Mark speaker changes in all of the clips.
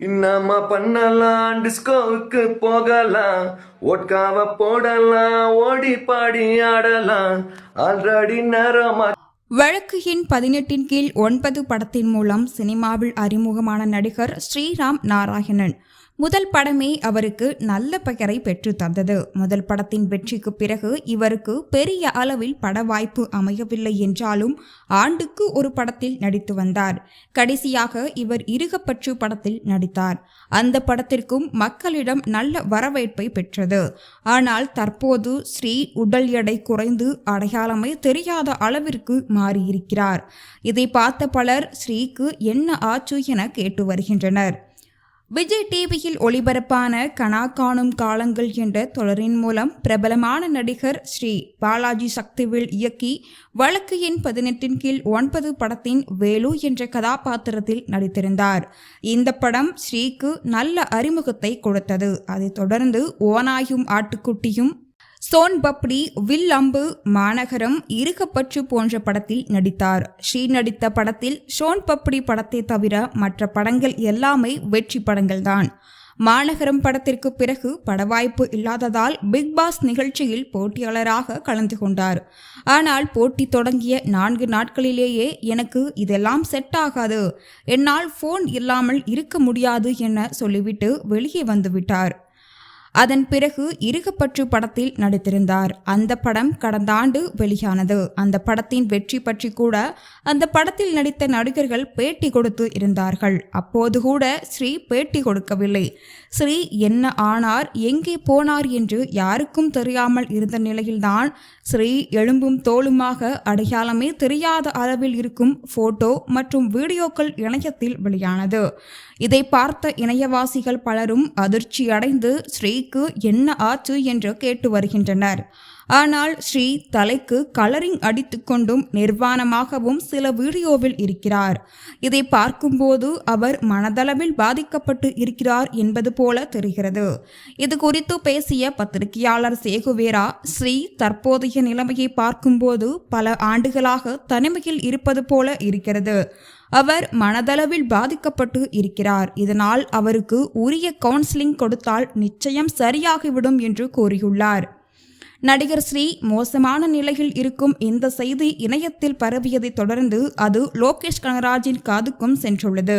Speaker 1: இன்னமா பண்ணலாம், டிஸ்கோவுக்கு போகலாம், ஓட்காவ போடலாம், ஓடி பாடி ஆடலாம், ஆல்ரெடி நேரமா.
Speaker 2: வழக்கு எண் 18 கீழ் 9 படத்தின் மூலம் சினிமாவில் அறிமுகமான நடிகர் ஸ்ரீராம் நாராயணன். முதல் படமே அவருக்கு நல்ல பெயரை பெற்று தந்தது. முதல் படத்தின் வெற்றிக்கு பிறகு இவருக்கு பெரிய அளவில் பட வாய்ப்பு அமையவில்லை என்றாலும் ஆண்டுக்கு ஒரு படத்தில் நடித்து வந்தார். கடைசியாக இவர் இருகப்பற்று படத்தில் நடித்தார். அந்த படத்திற்கும் மக்களிடம் நல்ல வரவேற்பை பெற்றது. ஆனால் தற்போது ஸ்ரீ உடல் எடை குறைந்து அடையாளமே தெரியாத அளவிற்கு மாறியிருக்கிறார். இதை பார்த்த பலர் ஸ்ரீக்கு என்ன ஆச்சு என கேட்டு வருகின்றனர். விஜய் டிவியில் ஒளிபரப்பான கனா காணும் காலங்கள் என்ற தொடரின் மூலம் பிரபலமான நடிகர் ஸ்ரீ பாலாஜி சக்திவேல் இயக்கி வழக்கு எண் 18 கீழ் 9 படத்தின் வேலு என்ற கதாபாத்திரத்தில் நடித்திருந்தார். இந்த படம் ஸ்ரீக்கு நல்ல அறிமுகத்தை கொடுத்தது. அதைத் தொடர்ந்து ஓநாயும் ஆட்டுக்குட்டியும், சோன் பப்டி, வில் அம்பு, மாநகரம், இருகப்பற்று போன்ற படத்தில் நடித்தார். ஸ்ரீ நடித்த படத்தில் சோன் பப்டி படத்தை தவிர மற்ற படங்கள் எல்லாமே வெற்றி படங்கள்தான். மாநகரம் படத்திற்கு பிறகு படவாய்ப்பு இல்லாததால் பிக் பாஸ் நிகழ்ச்சியில் போட்டியாளராக கலந்து கொண்டார். ஆனால் போட்டி தொடங்கிய 4 நாட்களிலேயே எனக்கு இதெல்லாம் செட் ஆகாது, என்னால் ஃபோன் இல்லாமல் இருக்க முடியாது என சொல்லிவிட்டு வெளியே வந்துவிட்டார். அதன் பிறகு இருகப்பற்று படத்தில் நடித்திருந்தார். அந்த படம் கடந்த ஆண்டு வெளியானது. அந்த படத்தின் வெற்றி பற்றி கூட அந்த படத்தில் நடித்த நடிகர்கள் பேட்டி கொடுத்து இருந்தார்கள். அப்போது கூட ஸ்ரீ பேட்டி கொடுக்கவில்லை. ஸ்ரீ என்ன ஆனார், எங்கே போனார் என்று யாருக்கும் தெரியாமல் இருந்த நிலையில்தான் ஸ்ரீ எலும்பும் தோலுமாக அடையாளமே தெரியாத அளவில் இருக்கும் போட்டோ மற்றும் வீடியோக்கள் இணையத்தில் வெளியானது. இதை பார்த்த இணையவாசிகள் பலரும் அதிர்ச்சி அடைந்து ஸ்ரீக்கு என்ன ஆச்சு என்று கேட்டு வருகின்றனர். ஆனால் ஸ்ரீ தலைக்கு கலரிங் அடித்துக்கொண்டும் நிர்வாணமாகவும் சில வீடியோவில் இருக்கிறார். இதை பார்க்கும்போது அவர் மனதளவில் பாதிக்கப்பட்டு இருக்கிறார் என்பது போல தெரிகிறது. இது குறித்து பேசிய பத்திரிகையாளர் சேகுவேரா, ஸ்ரீ தற்போதைய நிலைமையை பார்க்கும்போது பல ஆண்டுகளாக தனிமையில் இருப்பது போல இருக்கிறது. அவர் மனதளவில் பாதிக்கப்பட்டு இருக்கிறார். இதனால் அவருக்கு உரிய கவுன்சிலிங் கொடுத்தால் நிச்சயம் சரியாகிவிடும் என்று கூறியுள்ளார். நடிகர் ஸ்ரீ மோசமான நிலையில் இருக்கும் இந்த செய்தி இணையத்தில் பரவியதை தொடர்ந்து அது லோகேஷ் கனகராஜின் காதுக்கும் சென்றுள்ளது.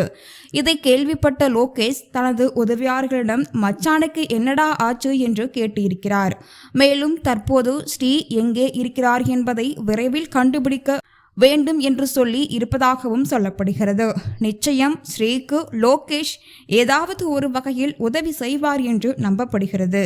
Speaker 2: இதை கேள்விப்பட்ட லோகேஷ் தனது உதவியாளர்களிடம் மச்சானுக்கு என்னடா ஆச்சு என்று கேட்டிருக்கிறார். மேலும் தற்போது ஸ்ரீ எங்கே இருக்கிறார் என்பதை விரைவில் கண்டுபிடிக்க வேண்டும் என்று சொல்லி இருப்பதாகவும் சொல்லப்படுகிறது. நிச்சயம் ஸ்ரீக்கு லோகேஷ் ஏதாவது ஒரு வகையில் உதவி செய்வார் என்று நம்பப்படுகிறது.